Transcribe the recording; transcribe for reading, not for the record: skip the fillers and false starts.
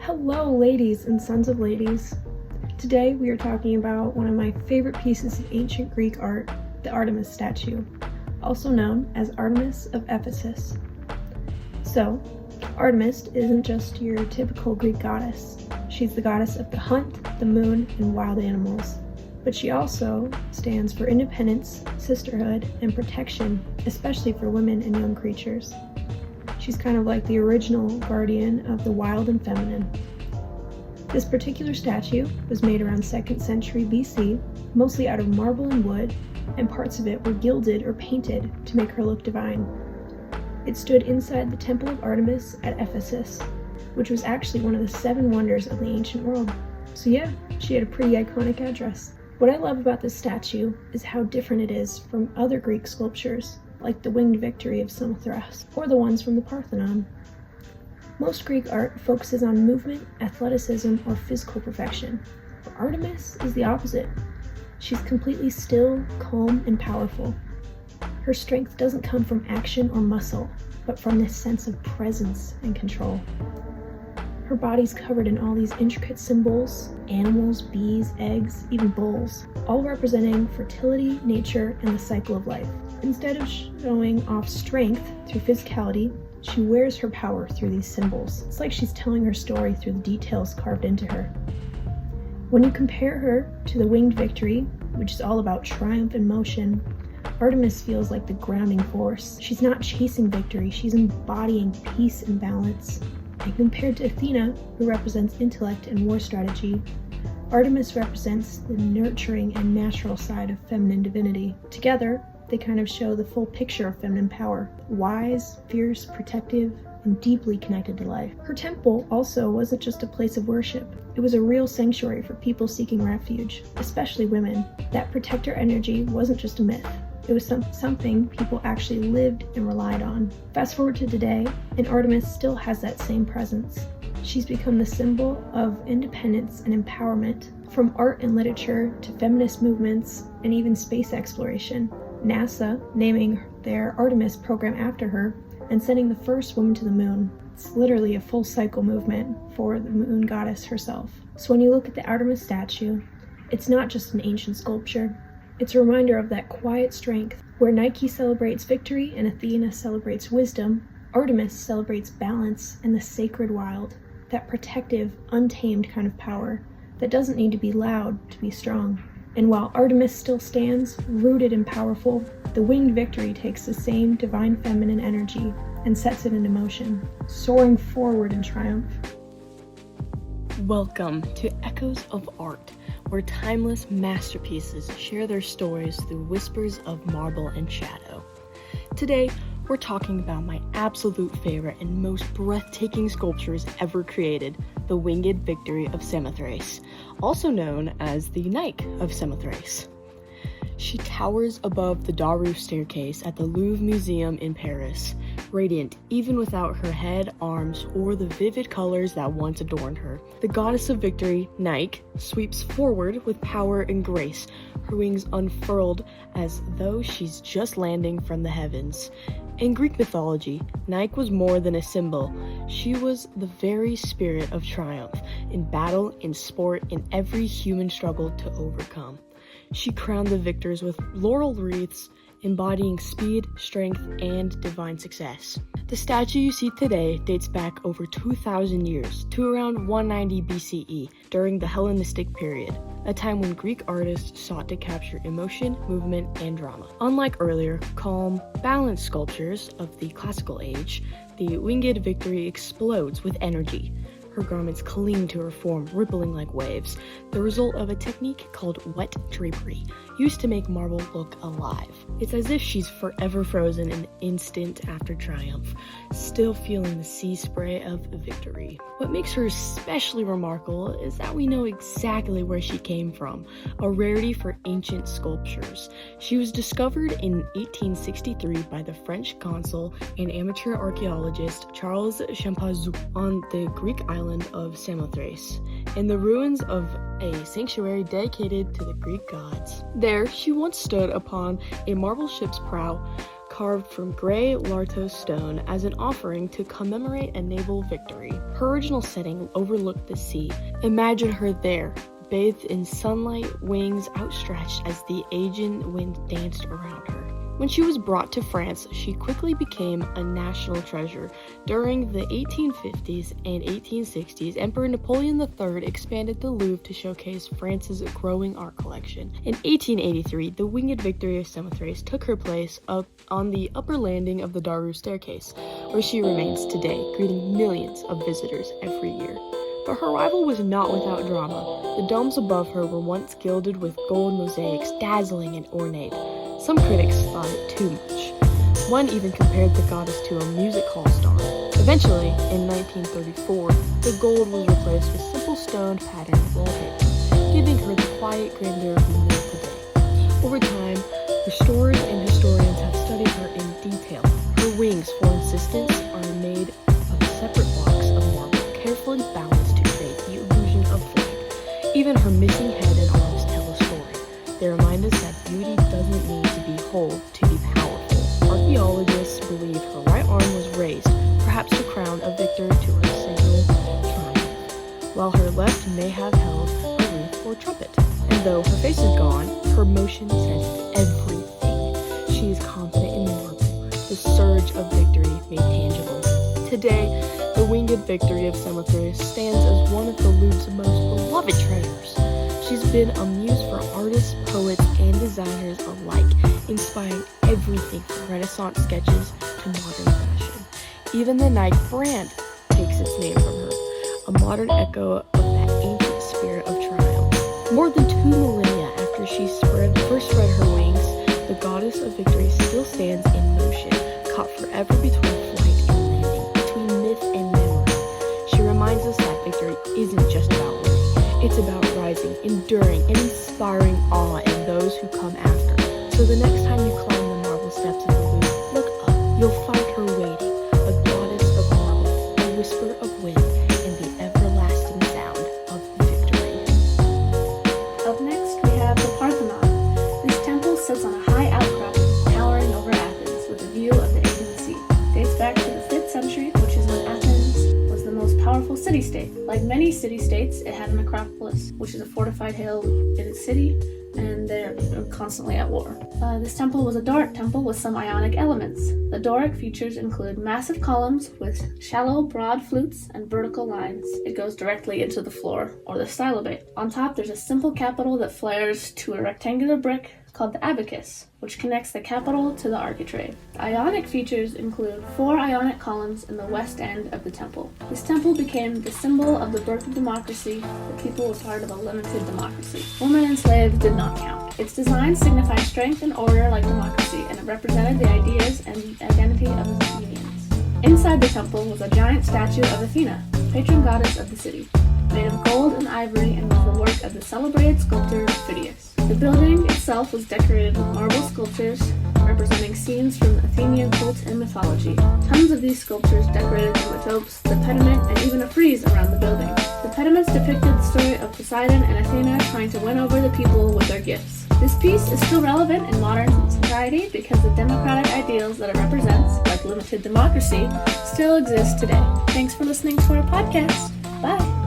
Hello, ladies and sons of ladies. Today we are talking about one of my favorite pieces of ancient Greek art, the Artemis statue, also known as Artemis of Ephesus. So, Artemis isn't just your typical Greek goddess. She's the goddess of the hunt, the moon, and wild animals. But she also stands for independence, sisterhood, and protection, especially for women and young creatures. She's kind of like the original guardian of the wild and feminine. This particular statue was made around 2nd century BC, mostly out of marble and wood, and parts of it were gilded or painted to make her look divine. It stood inside the Temple of Artemis at Ephesus, which was actually one of the 7 wonders of the ancient world. So yeah, she had a pretty iconic address. What I love about this statue is how different it is from other Greek sculptures, like the Winged Victory of Samothrace, or the ones from the Parthenon. Most Greek art focuses on movement, athleticism, or physical perfection, but Artemis is the opposite. She's completely still, calm, and powerful. Her strength doesn't come from action or muscle, but from this sense of presence and control. Her body's covered in all these intricate symbols, animals, bees, eggs, even bulls, all representing fertility, nature, and the cycle of life. Instead of showing off strength through physicality, she wears her power through these symbols. It's like she's telling her story through the details carved into her. When you compare her to the Winged Victory, which is all about triumph and motion, Artemis feels like the grounding force. She's not chasing victory, she's embodying peace and balance. And compared to Athena, who represents intellect and war strategy, Artemis represents the nurturing and natural side of feminine divinity. Together, they kind of show the full picture of feminine power, wise, fierce, protective, and deeply connected to life. Her temple also wasn't just a place of worship. It was a real sanctuary for people seeking refuge, especially women. That protector energy wasn't just a myth. It was something people actually lived and relied on. Fast forward to today, and Artemis still has that same presence. She's become the symbol of independence and empowerment, from art and literature to feminist movements and even space exploration. NASA naming their Artemis program after her and sending the first woman to the moon. It's literally a full cycle movement for the moon goddess herself. So when you look at the Artemis statue, it's not just an ancient sculpture. It's a reminder of that quiet strength. Where Nike celebrates victory and Athena celebrates wisdom, Artemis celebrates balance and the sacred wild, that protective, untamed kind of power that doesn't need to be loud to be strong. And while Artemis still stands, rooted and powerful, the Winged Victory takes the same divine feminine energy and sets it into motion, soaring forward in triumph. Welcome to Echoes of Art, where timeless masterpieces share their stories through whispers of marble and shadow. Today, we're talking about my absolute favorite and most breathtaking sculptures ever created, the Winged Victory of Samothrace, also known as the Nike of Samothrace. She towers above the Daru staircase at the Louvre Museum in Paris, radiant even without her head, arms, or the vivid colors that once adorned her. The goddess of victory, Nike, sweeps forward with power and grace, her wings unfurled as though she's just landing from the heavens. In Greek mythology, Nike was more than a symbol. She was the very spirit of triumph, in battle, in sport, in every human struggle to overcome. She crowned the victors with laurel wreaths, embodying speed, strength, and divine success. The statue you see today dates back over 2,000 years to around 190 BCE during the Hellenistic period, a time when Greek artists sought to capture emotion, movement, and drama. Unlike earlier, calm, balanced sculptures of the classical age, the Winged Victory explodes with energy. Her garments cling to her form, rippling like waves, the result of a technique called wet drapery, used to make marble look alive. It's as if she's forever frozen an instant after triumph, still feeling the sea spray of victory. What makes her especially remarkable is that we know exactly where she came from, a rarity for ancient sculptures. She was discovered in 1863 by the French consul and amateur archaeologist Charles Champazou on the Greek island of Samothrace, in the ruins of a sanctuary dedicated to the Greek gods. There, she once stood upon a marble ship's prow, carved from gray Lartos stone as an offering to commemorate a naval victory. Her original setting overlooked the sea. Imagine her there, bathed in sunlight, wings outstretched as the Aegean wind danced around her. When she was brought to France, she quickly became a national treasure. During the 1850s and 1860s, Emperor Napoleon III expanded the Louvre to showcase France's growing art collection. In 1883, the winged Victory of Samothrace took her place up on the upper landing of the Daru staircase, where she remains today, greeting millions of visitors every year. But her arrival was not without drama. The domes above her were once gilded with gold mosaics, dazzling and ornate. Some critics thought it too much. One even compared the goddess to a music hall star. Eventually, in 1934, the gold was replaced with simple stone patterned wallpaper, giving her the quiet grandeur we know today. Over time, restorers and historians have studied her in detail. Her wings, for insistence, are made of separate blocks of marble, carefully balanced to create the illusion of flight. Even her missing head and arms tell a story. They remind us that beauty doesn't need to be whole to be powerful. Archaeologists believe her right arm was raised, perhaps to crown a victor to her signal triumph, while her left may have held a wreath or trumpet. And though her face is gone, her motion says everything. She is confident in marble, the surge of victory made tangible. Today, the winged Victory of Samothrace stands as one of the Louvre's most beloved treasures. She's been a muse for artists, poets, and designers alike, inspiring everything from Renaissance sketches to modern fashion. Even the Nike brand takes its name from her, a modern echo of that ancient spirit of triumph. More than 2 millennia after she first spread her wings, the goddess of victory still stands in motion, caught forever between flight and landing, between myth and memory. She reminds us that victory isn't just about winning. It's about rising, enduring, and inspiring awe in those who come after. So the next time you climb the marble steps of the Louvre, look up. You'll find her waiting, a goddess of marble, a whisper of wind, and the everlasting sound of victory. Up next, we have the Parthenon. This temple sits on a high outcropping, towering over Athens with a view of the Aegean Sea. It dates back to the 5th century, which is when Athens was the most powerful city-state. Like many city-states, it had an acropolis, which is a fortified hill in its city, and they're constantly at war. This temple was a Doric temple with some Ionic elements. The Doric features include massive columns with shallow, broad flutes and vertical lines. It goes directly into the floor, or the stylobate. On top, there's a simple capital that flares to a rectangular brick called the abacus, which connects the capital to the architrave. Ionic features include 4 Ionic columns in the west end of the temple. This temple became the symbol of the birth of democracy. The people were part of a limited democracy. Women and slaves did not count. Its design signified strength and order like democracy, and it represented the ideas and identity of the unions. Inside the temple was a giant statue of Athena, patron goddess of the city, made of gold and ivory and was the work of the celebrated sculptor Phidias. The building itself was decorated with marble sculptures representing scenes from Athenian cult and mythology. Tons of these sculptures decorated the metopes, the pediment, and even a frieze around the building. The pediments depicted the story of Poseidon and Athena trying to win over the people with their gifts. This piece is still relevant in modern society because the democratic ideals that it represents, like limited democracy, still exist today. Thanks for listening to our podcast. Bye!